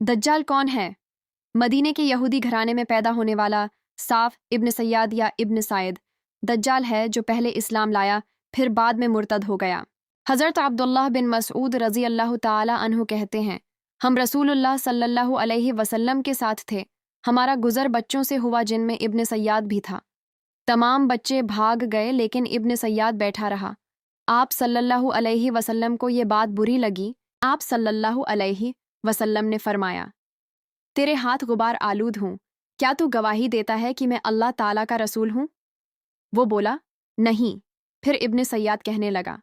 दज्जाल कौन है? मदीने के यहूदी घराने में पैदा होने वाला साफ इब्न सैयाद या इब्न साइद दज्जाल है, जो पहले इस्लाम लाया फिर बाद में मुर्तद हो गया। हज़रत अब्दुल्लाह बिन मसऊद रज़ी अल्लाह ताला अन्हु कहते हैं, हम रसूलुल्लाह सल्लल्लाहु अलैहि वसल्लम के साथ थे। हमारा गुज़र बच्चों से हुआ जिनमें इब्न सैयाद भी था। तमाम बच्चे भाग गए लेकिन इब्न सैयाद बैठा रहा। आप सल्लल्लाहु अलैहि वसल्लम को ये बात बुरी लगी। आप सल्लल्लाहु अलैहि वसल्लम ने फरमाया, तेरे हाथ गुबार आलूद हूँ, क्या तू गवाही देता है कि मैं अल्लाह ताला का रसूल हूँ? वो बोला, नहीं। फिर इब्न सैयाद कहने लगा,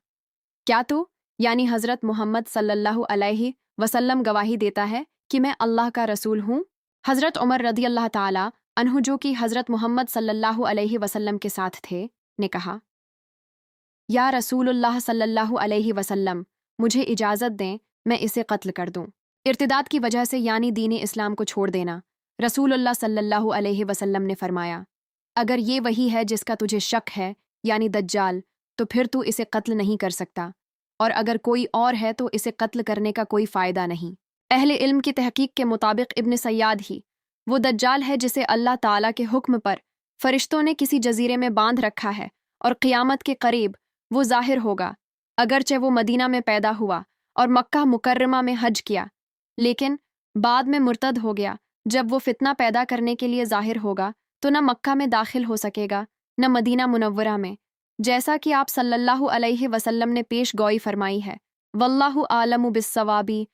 क्या तू यानी हज़रत मोहम्मद सल्लल्लाहु अलैहि वसल्लम गवाही देता है कि मैं अल्लाह का रसूल हूँ? हज़रत उमर रदी अल्लाह ताला अन्हु, जो कि हज़रत मोहम्मद सल्लल्लाहु अलैहि वसल्लम के साथ थे, ने कहा, या रसूलुल्लाह सल्लल्लाहु अलैहि वसल्लम, मुझे इजाज़त दें, मैं इसे कत्ल कर दूं। इर्तिदाद की वजह से यानी दीन इस्लाम को छोड़ देना। रसूलुल्लाह सल्लल्लाहु अलैहि वसल्लम ने फरमाया, अगर ये वही है जिसका तुझे शक है यानी दज्जाल, तो फिर तू इसे कत्ल नहीं कर सकता, और अगर कोई और है तो इसे कत्ल करने का कोई फ़ायदा नहीं। अहले इल्म की तहकीक के मुताबिक इब्न सैयाद ही वो दज्जाल है जिसे अल्लाह ताला के हुक्म पर फरिश्तों ने किसी जजीरे में बांध रखा है, और क़ियामत के करीब वो ज़ाहिर होगा। अगरचे वो मदीना में पैदा हुआ और मक्का मुकर्रमा में हज किया, लेकिन बाद में मुर्तद हो गया। जब वो फितना पैदा करने के लिए ज़ाहिर होगा तो न मक्का में दाखिल हो सकेगा न मदीना मुनव्वरा में, जैसा कि आप सल्लल्लाहु अलैहि वसल्लम ने पेश गोई फरमाई है। वल्लाहु आलमु बिस्सवाबी।